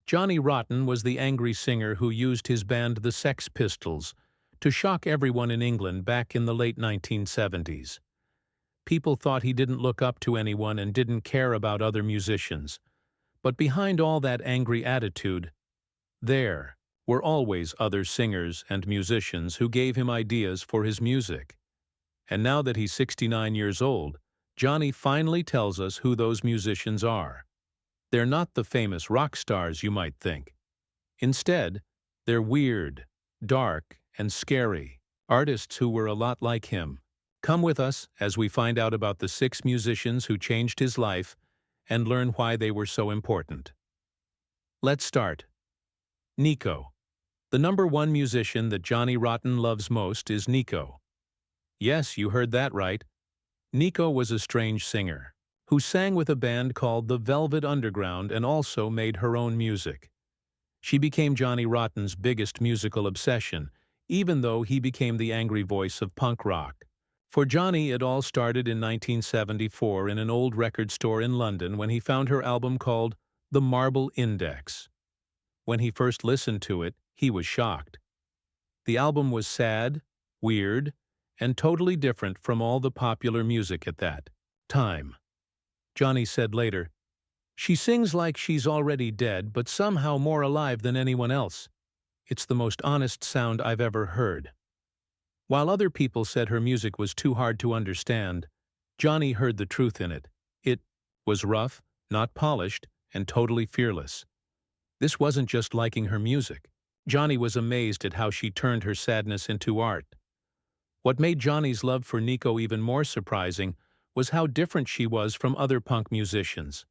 Johnny Rotten was the angry singer who used his band the Sex Pistols to shock everyone in England back in the late 1970s. People thought he didn't look up to anyone and didn't care about other musicians. But behind all that angry attitude, there were always other singers and musicians who gave him ideas for his music. And now that he's 69 years old, Johnny finally tells us who those musicians are. They're not the famous rock stars you might think. Instead, they're weird, dark, and scary artists who were a lot like him. Come with us as we find out about the 6 musicians who changed his life and learn why they were so important. Let's start. Nico. The #1 musician that Johnny Rotten loves most is Nico. Yes, you heard that right. Nico was a strange singer who sang with a band called the Velvet Underground and also made her own music. She became Johnny Rotten's biggest musical obsession, even though he became the angry voice of punk rock. For Johnny, it all started in 1974 in an old record store in London when he found her album called The Marble Index. When he first listened to it, he was shocked. The album was sad, weird, and totally different from all the popular music at that time. Johnny said later, "She sings like she's already dead, but somehow more alive than anyone else. It's the most honest sound I've ever heard." While other people said her music was too hard to understand, Johnny heard the truth in it. It was rough, not polished, and totally fearless. This wasn't just liking her music. Johnny was amazed at how she turned her sadness into art. What made Johnny's love for Nico even more surprising was how different she was from other punk musicians.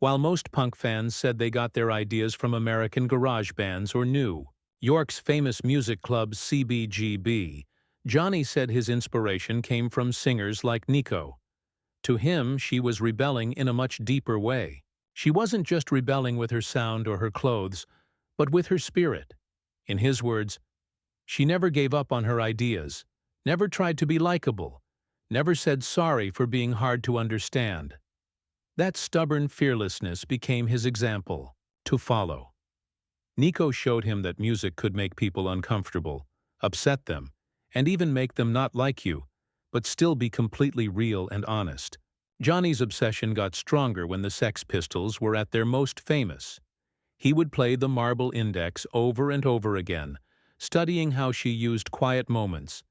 While most punk fans said they got their ideas from American garage bands or New York's famous music club CBGB, Johnny said his inspiration came from singers like Nico. To him, she was rebelling in a much deeper way. She wasn't just rebelling with her sound or her clothes, but with her spirit. In his words, she never gave up on her ideas, never tried to be likable, never said sorry for being hard to understand. That stubborn fearlessness became his example to follow. Nico showed him that music could make people uncomfortable, upset them, and even make them not like you, but still be completely real and honest. Johnny's obsession got stronger when the Sex Pistols were at their most famous. He would play the Marble Index over and over again, studying how she used quiet moments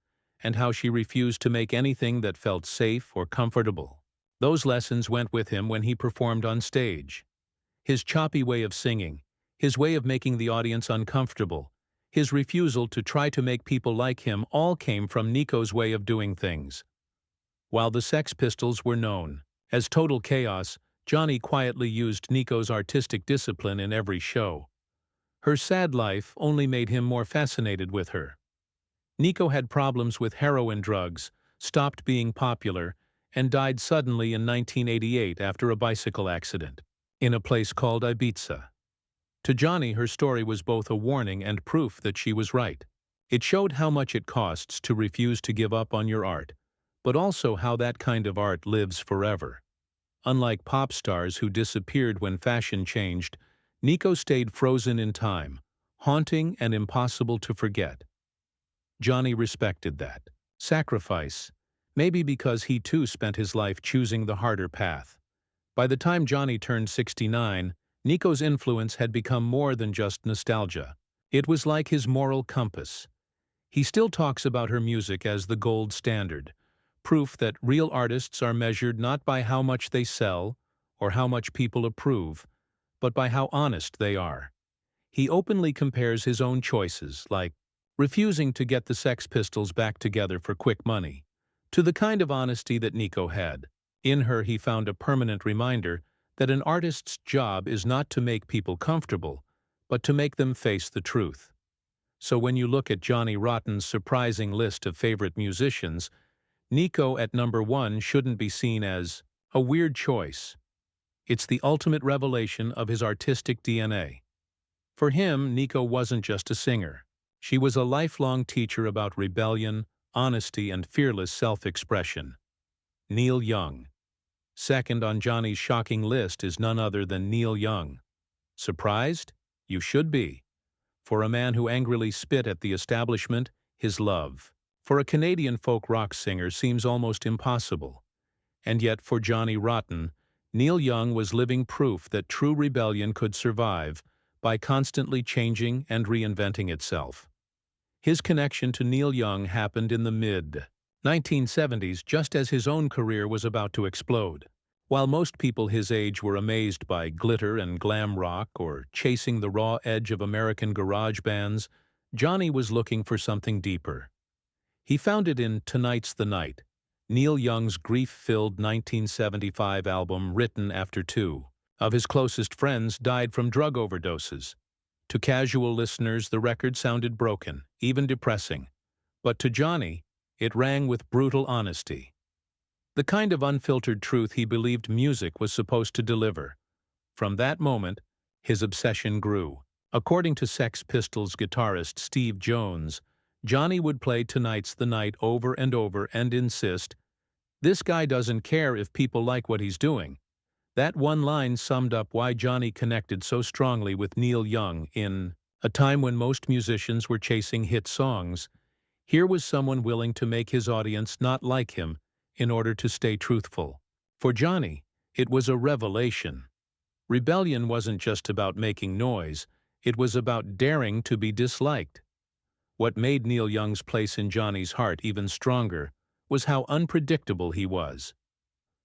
and how she refused to make anything that felt safe or comfortable. Those lessons went with him when he performed on stage. His choppy way of singing, his way of making the audience uncomfortable, his refusal to try to make people like him all came from Nico's way of doing things. While the Sex Pistols were known as total chaos, Johnny quietly used Nico's artistic discipline in every show. Her sad life only made him more fascinated with her. Nico had problems with heroin drugs, stopped being popular, and died suddenly in 1988 after a bicycle accident in a place called Ibiza. To Johnny, her story was both a warning and proof that she was right. It showed how much it costs to refuse to give up on your art, but also how that kind of art lives forever. Unlike pop stars who disappeared when fashion changed, Nico stayed frozen in time, haunting and impossible to forget. Johnny respected that sacrifice, maybe because he too spent his life choosing the harder path. By the time Johnny turned 69, Nico's influence had become more than just nostalgia. It was like his moral compass. He still talks about her music as the gold standard, proof that real artists are measured not by how much they sell or how much people approve, but by how honest they are. He openly compares his own choices, like refusing to get the Sex Pistols back together for quick money, to the kind of honesty that Nico had. In her, he found a permanent reminder that an artist's job is not to make people comfortable, but to make them face the truth. So when you look at Johnny Rotten's surprising list of favorite musicians, Nico at #1 shouldn't be seen as a weird choice. It's the ultimate revelation of his artistic DNA. For him, Nico wasn't just a singer. She was a lifelong teacher about rebellion, honesty, and fearless self-expression. Neil Young. Second on Johnny's shocking list is none other than Neil Young. Surprised? You should be. For a man who angrily spit at the establishment, his love. For a Canadian folk rock singer seems almost impossible. And yet for Johnny Rotten, Neil Young was living proof that true rebellion could survive by constantly changing and reinventing itself. His connection to Neil Young happened in the mid-1970s, just as his own career was about to explode. While most people his age were amazed by glitter and glam rock or chasing the raw edge of American garage bands, Johnny was looking for something deeper. He found it in Tonight's the Night, Neil Young's grief-filled 1975 album written after two of his closest friends died from drug overdoses. To casual listeners, the record sounded broken, even depressing. But to Johnny, it rang with brutal honesty. The kind of unfiltered truth he believed music was supposed to deliver. From that moment, his obsession grew. According to Sex Pistols guitarist Steve Jones, Johnny would play Tonight's the Night over and over and insist, "This guy doesn't care if people like what he's doing." That one line summed up why Johnny connected so strongly with Neil Young in a time when most musicians were chasing hit songs. Here was someone willing to make his audience not like him in order to stay truthful. For Johnny, it was a revelation. Rebellion wasn't just about making noise, it was about daring to be disliked. What made Neil Young's place in Johnny's heart even stronger was how unpredictable he was.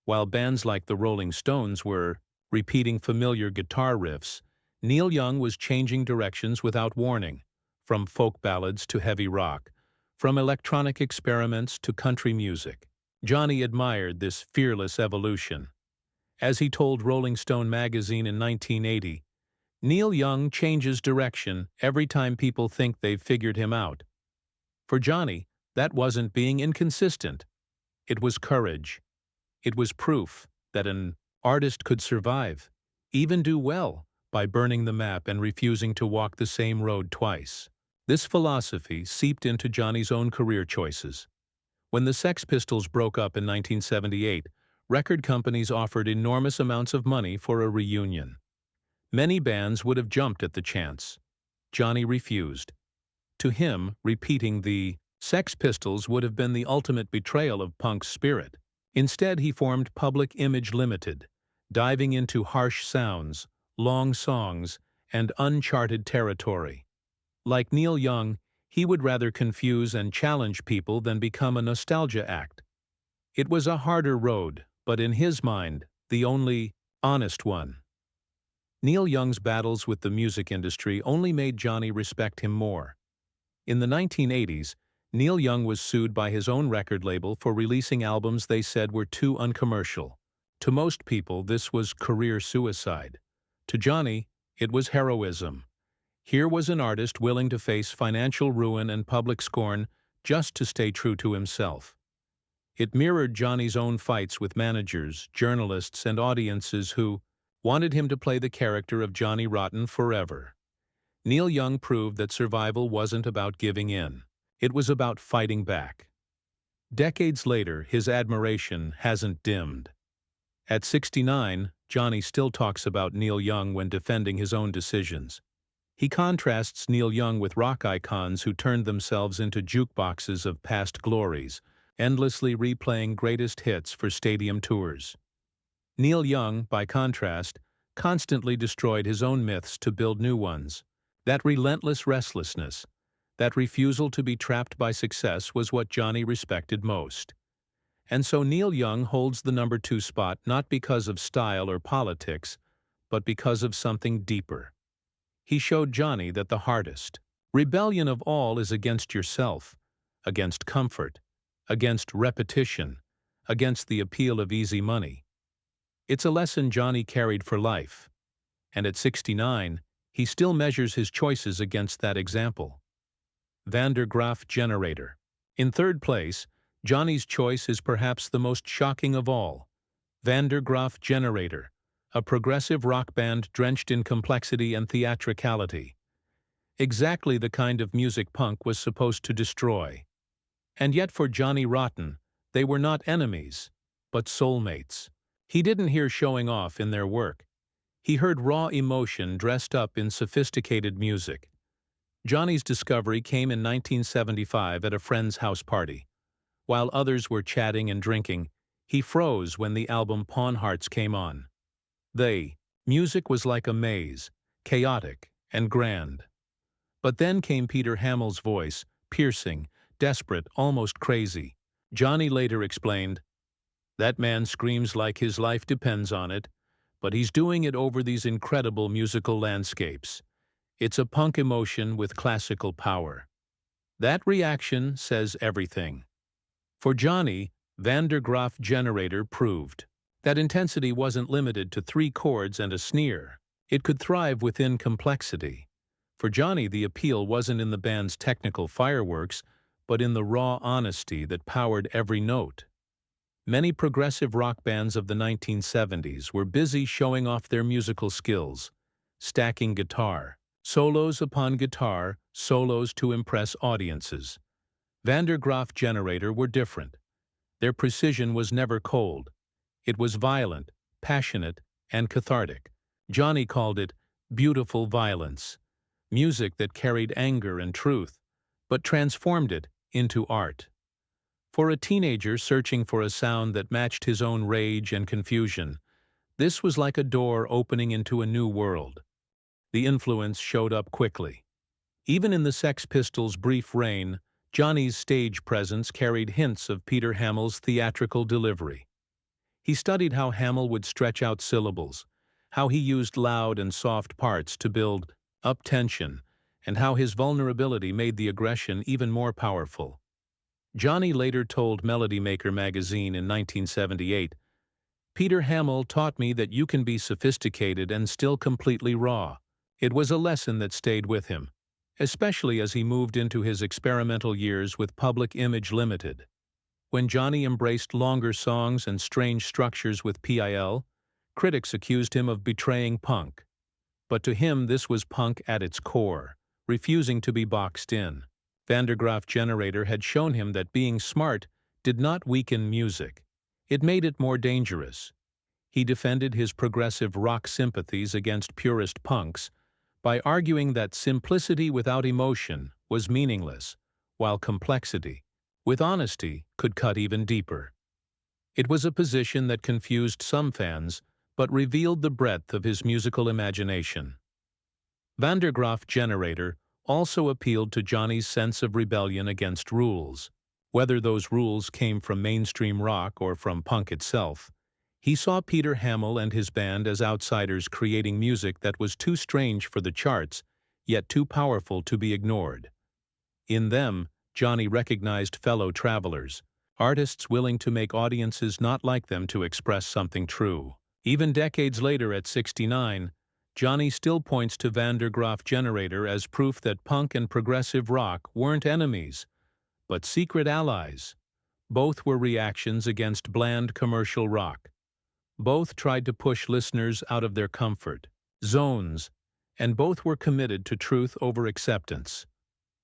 While bands like the Rolling Stones were repeating familiar guitar riffs, Neil Young was changing directions without warning, from folk ballads to heavy rock, from electronic experiments to country music. Johnny admired this fearless evolution. As he told Rolling Stone magazine in 1980, "Neil Young changes direction every time people think they've figured him out." For Johnny, that wasn't being inconsistent. It was courage. It was proof that an artist could survive, even do well, by burning the map and refusing to walk the same road twice. This philosophy seeped into Johnny's own career choices. When the Sex Pistols broke up in 1978, record companies offered enormous amounts of money for a reunion. Many bands would have jumped at the chance. Johnny refused. To him, repeating the Sex Pistols would have been the ultimate betrayal of punk's spirit. Instead, he formed Public Image Limited, diving into harsh sounds, long songs, and uncharted territory. Like Neil Young, he would rather confuse and challenge people than become a nostalgia act. It was a harder road, but in his mind, the only honest one. Neil Young's battles with the music industry only made Johnny respect him more. In the 1980s, Neil Young was sued by his own record label for releasing albums they said were too uncommercial. To most people, this was career suicide. To Johnny, it was heroism. Here was an artist willing to face financial ruin and public scorn just to stay true to himself. It mirrored Johnny's own fights with managers, journalists, and audiences who wanted him to play the character of Johnny Rotten forever. Neil Young proved that survival wasn't about giving in. It was about fighting back. Decades later, his admiration hasn't dimmed. At 69, Johnny still talks about Neil Young when defending his own decisions. He contrasts Neil Young with rock icons who turned themselves into jukeboxes of past glories, endlessly replaying greatest hits for stadium tours. Neil Young, by contrast, constantly destroyed his own myths to build new ones. That relentless restlessness, that refusal to be trapped by success was what Johnny respected most. And so Neil Young holds the number 2 spot not because of style or politics, but because of something deeper. He showed Johnny that the hardest rebellion of all is against yourself, against comfort, against repetition, against the appeal of easy money. It's a lesson Johnny carried for life. And at 69, he still measures his choices against that example. Graaf Generator. In third place, Johnny's choice is perhaps the most shocking of all. Graaf Generator, a progressive rock band drenched in complexity and theatricality. Exactly the kind of music punk was supposed to destroy. And yet for Johnny Rotten, they were not enemies, but soulmates. He didn't hear showing off in their work. He heard raw emotion dressed up in sophisticated music. Johnny's discovery came in 1975 at a friend's house party. While others were chatting and drinking, he froze when the album Pawn Hearts came on. Music was like a maze, chaotic and grand. But then came Peter Hamill's voice, piercing, desperate, almost crazy. Johnny later explained, "That man screams like his life depends on it, but he's doing it over these incredible musical landscapes. It's a punk emotion with classical power." That reaction says everything. For Johnny, Graaf Generator proved that intensity wasn't limited to 3 chords and a sneer. It could thrive within complexity. For Johnny, the appeal wasn't in the band's technical fireworks, but in the raw honesty that powered every note. Many progressive rock bands of the 1970s were busy showing off their musical skills, stacking guitar, solos upon guitar, solos to impress audiences. Graaf Generator were different. Their precision was never cold. It was violent, passionate, and cathartic. Johnny called it beautiful violence, music that carried anger and truth, but transformed it into art. For a teenager searching for a sound that matched his own rage and confusion, this was like a door opening into a new world. The influence showed up quickly. Even in the Sex Pistols' brief reign, Johnny's stage presence carried hints of Peter Hamill's theatrical delivery. He studied how Hamill would stretch out syllables, how he used loud and soft parts to build up tension, and how his vulnerability made the aggression even more powerful. Johnny later told Melody Maker magazine in 1978, "Peter Hamill taught me that you can be sophisticated and still completely raw." It was a lesson that stayed with him, especially as he moved into his experimental years with Public Image Limited. When Johnny embraced longer songs and strange structures with PIL, critics accused him of betraying punk. But to him this was punk at its core, refusing to be boxed in. Graaf Generator had shown him that being smart did not weaken music. It made it more dangerous. He defended his progressive rock sympathies against purist punks by arguing that simplicity without emotion was meaningless, while complexity, with honesty, could cut even deeper. It was a position that confused some fans, but revealed the breadth of his musical imagination. Graaf Generator also appealed to Johnny's sense of rebellion against rules. Whether those rules came from mainstream rock or from punk itself, he saw Peter Hamill and his band as outsiders creating music that was too strange for the charts, yet too powerful to be ignored. In them, Johnny recognized fellow travelers, artists willing to make audiences not like them to express something true. Even decades later at 69, Johnny still points to Graaf Generator as proof that punk and progressive rock weren't enemies, but secret allies. Both were reactions against bland commercial rock. Both tried to push listeners out of their comfort zones, and both were committed to truth over acceptance.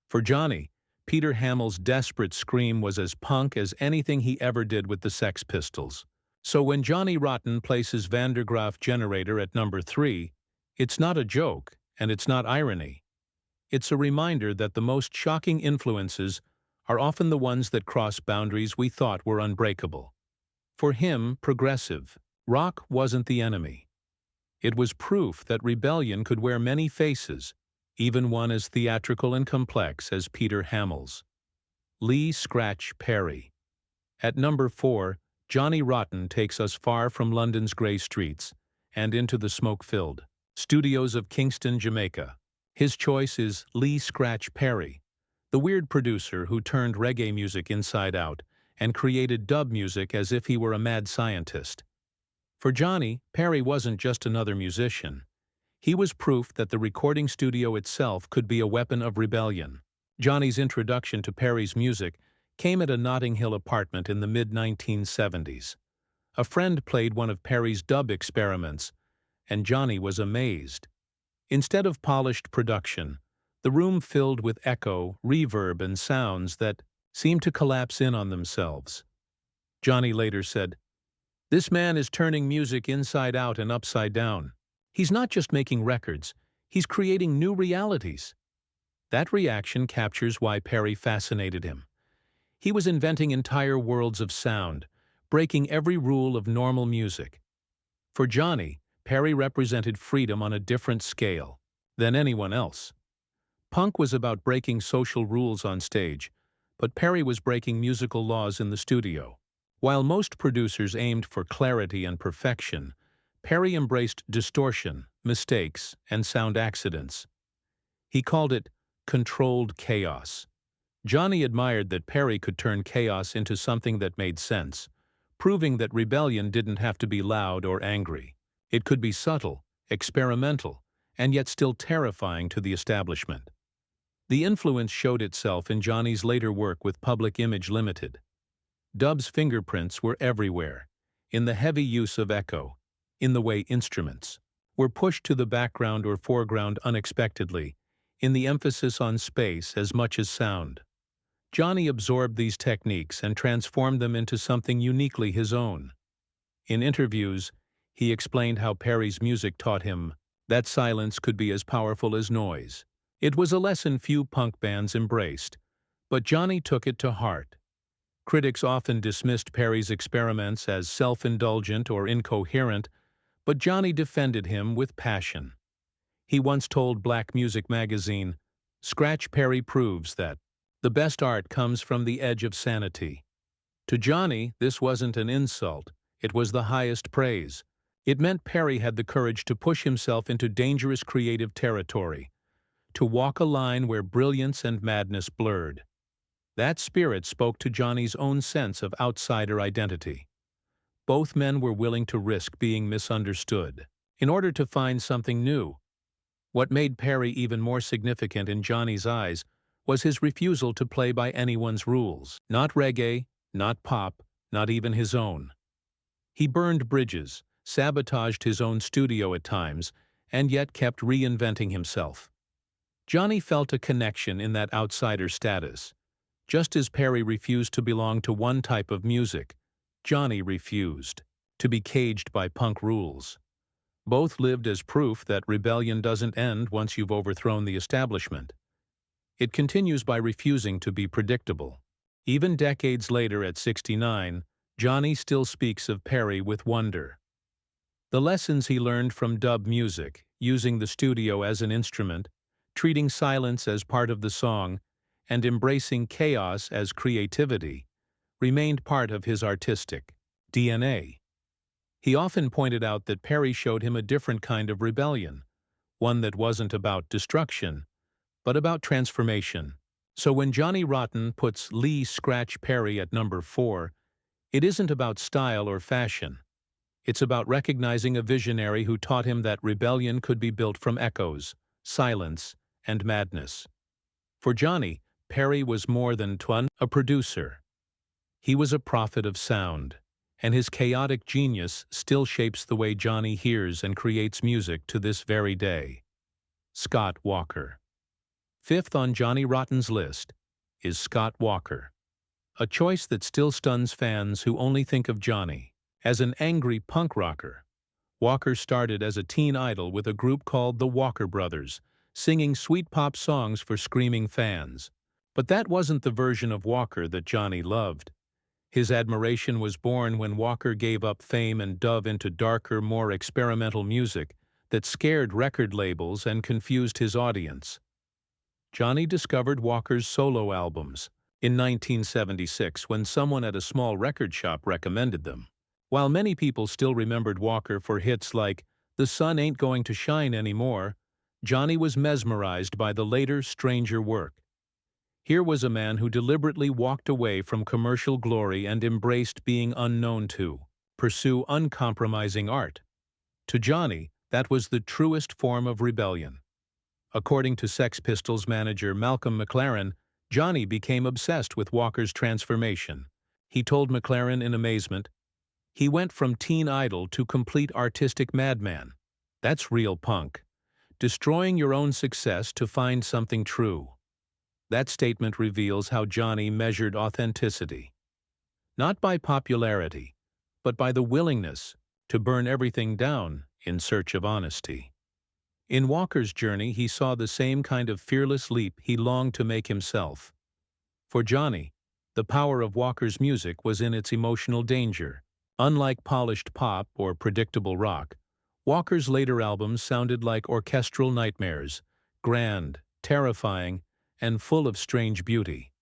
For Johnny, Peter Hamill's desperate scream was as punk as anything he ever did with the Sex Pistols. So when Johnny Rotten places Graaf Generator at number 3, it's not a joke, and it's not irony. It's a reminder that the most shocking influences are often the ones that cross boundaries we thought were unbreakable. For him, progressive rock wasn't the enemy. It was proof that rebellion could wear many faces, even one as theatrical and complex as Peter Hamill's. Lee Scratch Perry. At number 4, Johnny Rotten takes us far from London's grey streets and into the smoke-filled studios of Kingston, Jamaica. His choice is Lee Scratch Perry, the weird producer who turned reggae music inside out and created dub music as if he were a mad scientist. For Johnny, Perry wasn't just another musician. He was proof that the recording studio itself could be a weapon of rebellion. Johnny's introduction to Perry's music came at a Notting Hill apartment in the mid-1970s. A friend played one of Perry's dub experiments, and Johnny was amazed. Instead of polished production, the room filled with echo, reverb, and sounds that seemed to collapse in on themselves. Johnny later said, "This man is turning music inside out and upside down. He's not just making records, he's creating new realities. That reaction captures why Perry fascinated him. He was inventing entire worlds of sound, breaking every rule of normal music. For Johnny, Perry represented freedom on a different scale than anyone else. Punk was about breaking social rules on stage, but Perry was breaking musical laws in the studio. While most producers aimed for clarity and perfection, Perry embraced distortion, mistakes, and sound accidents. He called it controlled chaos. Johnny admired that Perry could turn chaos into something that made sense, proving that rebellion didn't have to be loud or angry. It could be subtle, experimental, and yet still terrifying to the establishment. The influence showed itself in Johnny's later work with Public Image Limited. Dub's fingerprints were everywhere, in the heavy use of echo, in the way instruments were pushed to the background or foreground unexpectedly, in the emphasis on space as much as sound. Johnny absorbed these techniques and transformed them into something uniquely his own. In interviews, he explained how Perry's music taught him that silence could be as powerful as noise. It was a lesson few punk bands embraced, but Johnny took it to heart. Critics often dismissed Perry's experiments as self-indulgent or incoherent, but Johnny defended him with passion. He once told Black Music magazine, "Scratch Perry proves that the best art comes from the edge of sanity." To Johnny, this wasn't an insult, it was the highest praise. It meant Perry had the courage to push himself into dangerous creative territory, to walk a line where brilliance and madness blurred. That spirit spoke to Johnny's own sense of outsider identity. Both men were willing to risk being misunderstood in order to find something new. What made Perry even more significant in Johnny's eyes was his refusal to play by anyone's rules. Not reggae, not pop, not even his own. He burned bridges, sabotaged his own studio at times, and yet kept reinventing himself. Johnny felt a connection in that outsider status. Just as Perry refused to belong to one type of music, Johnny refused to be caged by punk rules. Both lived as proof that rebellion doesn't end once you've overthrown the establishment. It continues by refusing to be predictable. Even decades later at 69, Johnny still speaks of Perry with wonder. The lessons he learned from dub music, using the studio as an instrument, treating silence as part of the song, and embracing chaos as creativity, remained part of his artistic DNA. He often pointed out that Perry showed him a different kind of rebellion, one that wasn't about destruction, but about transformation. So when Johnny Rotten puts Lee Scratch Perry at number 4, it isn't about style or fashion. It's about recognizing a visionary who taught him that rebellion could be built from echoes, silence, and madness. For Johnny, Perry was more than a producer. He was a prophet of sound, and his chaotic genius still shapes the way Johnny hears and creates music to this very day. Scott Walker. Fifth on Johnny Rotten's list is Scott Walker, a choice that still stuns fans who only think of Johnny as an angry punk rocker. Walker started as a teen idol with a group called the Walker Brothers, singing sweet pop songs for screaming fans. But that wasn't the version of Walker that Johnny loved. His admiration was born when Walker gave up fame and dove into darker, more experimental music that scared record labels and confused his audience. Johnny discovered Walker's solo albums in 1976 when someone at a small record shop recommended them. While many people still remembered Walker for hits like "The Sun Ain't Going to Shine Anymore," Johnny was mesmerized by the later, stranger work. Here was a man who deliberately walked away from commercial glory and embraced being unknown to pursue uncompromising art. To Johnny, that was the truest form of rebellion. According to Sex Pistols manager Malcolm McLaren, Johnny became obsessed with Walker's transformation. He told McLaren in amazement, "He went from teen idol to complete artistic madman. That's real punk. Destroying your own success to find something true." That statement reveals how Johnny measured authenticity. Not by popularity, but by the willingness to burn everything down in search of honesty. In Walker's journey, he saw the same kind of fearless leap he longed to make himself. For Johnny, the power of Walker's music was in its emotional danger. Unlike polished pop or predictable rock, Walker's later albums sounded like orchestral nightmares, grand, terrifying, and full of strange beauty.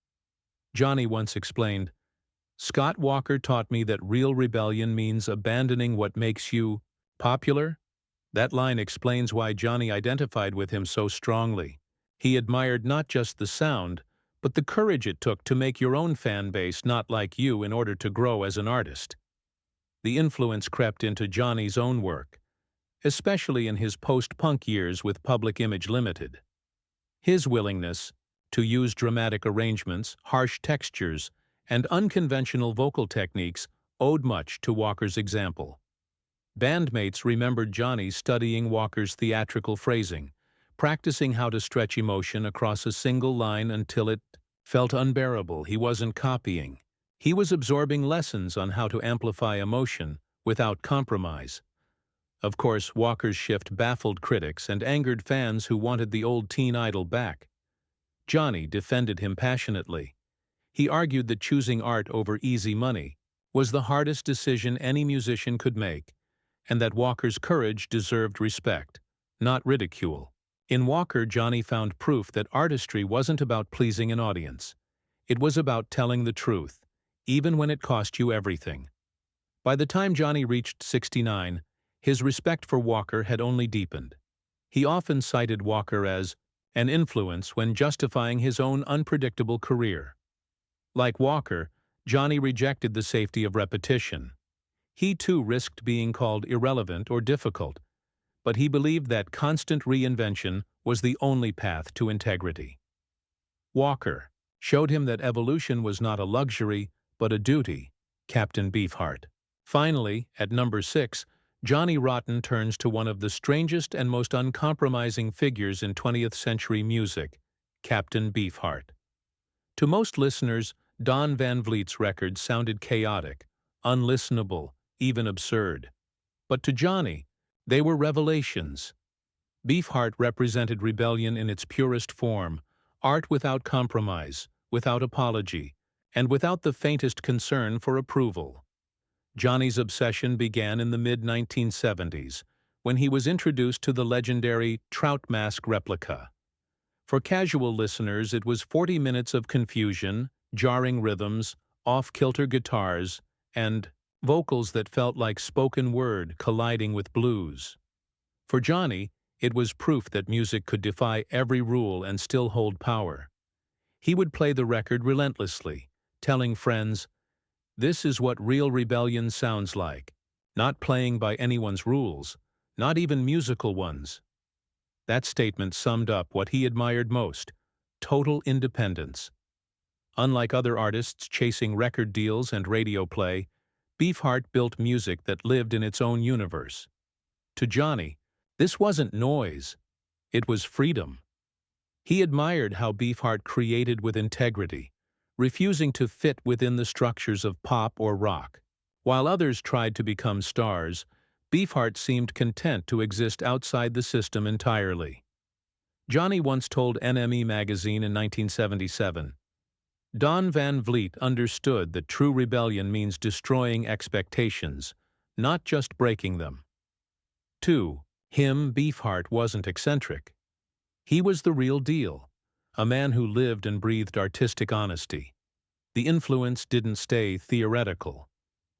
Johnny once explained, "Scott Walker taught me that real rebellion means abandoning what makes you popular." That line explains why Johnny identified with him so strongly. He admired not just the sound, but the courage it took to make your own fan base not like you in order to grow as an artist. The influence crept into Johnny's own work, especially in his post-punk years with Public Image Limited. His willingness to use dramatic arrangements, harsh textures, and unconventional vocal techniques owed much to Walker's example. Bandmates remembered Johnny studying Walker's theatrical phrasing, practicing how to stretch emotion across a single line until it felt unbearable. He wasn't copying. He was absorbing lessons on how to amplify emotion without compromise. Of course, Walker's shift baffled critics and angered fans who wanted the old teen idol back. Johnny defended him passionately. He argued that choosing art over easy money was the hardest decision any musician could make, and that Walker's courage deserved respect, not ridicule. In Walker, Johnny found proof that artistry wasn't about pleasing an audience. It was about telling the truth, even when it cost you everything. By the time Johnny reached 69, his respect for Walker had only deepened. He often cited Walker as an influence when justifying his own unpredictable career. Like Walker, Johnny rejected the safety of repetition. He too risked being called irrelevant or difficult, but he believed that constant reinvention was the only path to integrity. Walker showed him that evolution was not a luxury, but a duty, Captain Beefheart. Finally, at number 6, Johnny Rotten turns to one of the strangest and most uncompromising figures in 20th century music, Captain Beefheart. To most listeners, Don Van Vliet's records sounded chaotic, unlistenable, even absurd. But to Johnny, they were revelations. Beefheart represented rebellion in its purest form, art without compromise, without apology, and without the faintest concern for approval. Johnny's obsession began in the mid-1970s, when he was introduced to the legendary Trout Mask replica. For casual listeners, it was 40 minutes of confusion, jarring rhythms, off-kilter guitars, and vocals that felt like spoken word colliding with blues. For Johnny, it was proof that music could defy every rule and still hold power. He would play the record relentlessly, telling friends, "This is what real rebellion sounds like, not playing by anyone's rules, not even musical ones." That statement summed up what he admired most: total independence. Unlike other artists chasing record deals and radio play, Beefheart built music that lived in its own universe. To Johnny, this wasn't noise, it was freedom. He admired how Beefheart created with integrity, refusing to fit within the structures of pop or rock. While others tried to become stars, Beefheart seemed content to exist outside the system entirely. Johnny once told NME magazine in 1977, "Don Van Vliet understood that true rebellion means destroying expectations, not just breaking them." 2. Him, Beefheart, wasn't eccentric. He was the real deal, a man who lived and breathed artistic honesty. The influence didn't stay theoretical.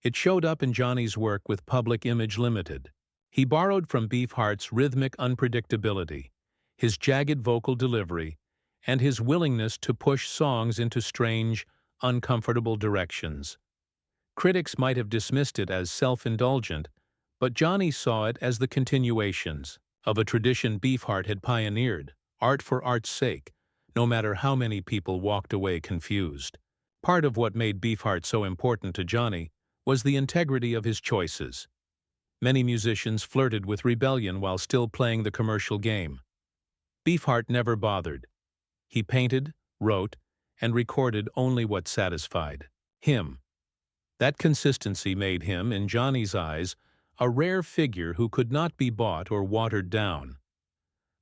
It showed up in Johnny's work with Public Image Limited. He borrowed from Beefheart's rhythmic unpredictability, his jagged vocal delivery, and his willingness to push songs into strange, uncomfortable directions. Critics might have dismissed it as self-indulgent, but Johnny saw it as the continuations of a tradition Beefheart had pioneered, art for art's sake, no matter how many people walked away confused. Part of what made Beefheart so important to Johnny was the integrity of his choices. Many musicians flirted with rebellion while still playing the commercial game. Beefheart never bothered. He painted, wrote, and recorded only what satisfied him. That consistency made him, in Johnny's eyes, a rare figure who could not be bought or watered down.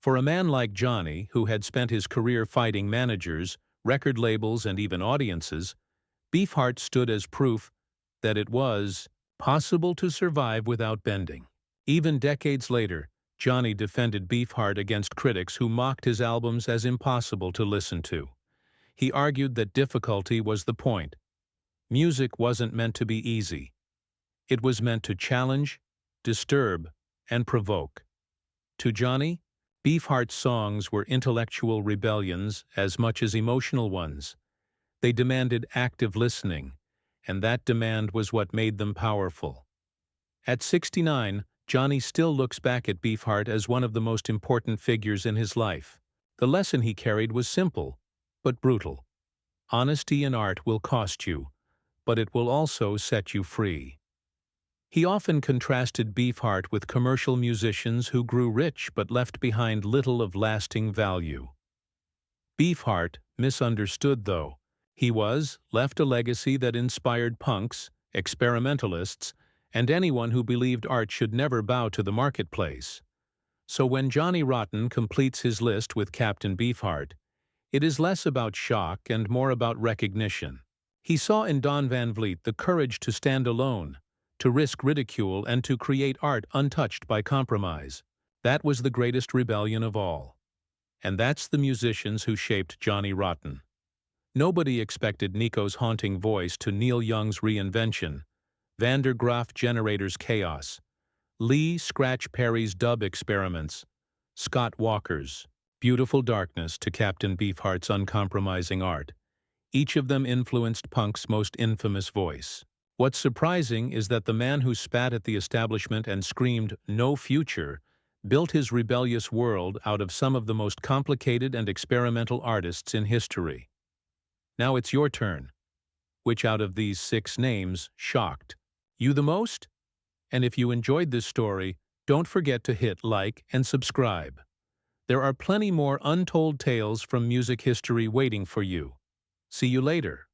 For a man like Johnny, who had spent his career fighting managers, record labels, and even audiences, Beefheart stood as proof that it was possible to survive without bending. Even decades later, Johnny defended Beefheart against critics who mocked his albums as impossible to listen to. He argued that difficulty was the point. Music wasn't meant to be easy. It was meant to challenge, disturb, and provoke. To Johnny, Beefheart's songs were intellectual rebellions as much as emotional ones. They demanded active listening, and that demand was what made them powerful. At 69, Johnny still looks back at Beefheart as one of the most important figures in his life. The lesson he carried was simple, but brutal. Honesty in art will cost you, but it will also set you free. He often contrasted Beefheart with commercial musicians who grew rich but left behind little of lasting value. Beefheart, misunderstood though, he left a legacy that inspired punks, experimentalists, and anyone who believed art should never bow to the marketplace. So when Johnny Rotten completes his list with Captain Beefheart, it is less about shock and more about recognition. He saw in Don Van Vliet the courage to stand alone, to risk ridicule, and to create art untouched by compromise. That was the greatest rebellion of all. And that's the musicians who shaped Johnny Rotten. Nobody expected Nico's haunting voice to Neil Young's reinvention, Graaf Generator's chaos, Lee Scratch Perry's dub experiments, Scott Walker's beautiful darkness to Captain Beefheart's uncompromising art. Each of them influenced punk's most infamous voice. What's surprising is that the man who spat at the establishment and screamed, "No future," built his rebellious world out of some of the most complicated and experimental artists in history. Now it's your turn. Which out of these 6 names shocked you the most? And if you enjoyed this story, don't forget to hit like and subscribe. There are plenty more untold tales from music history waiting for you. See you later.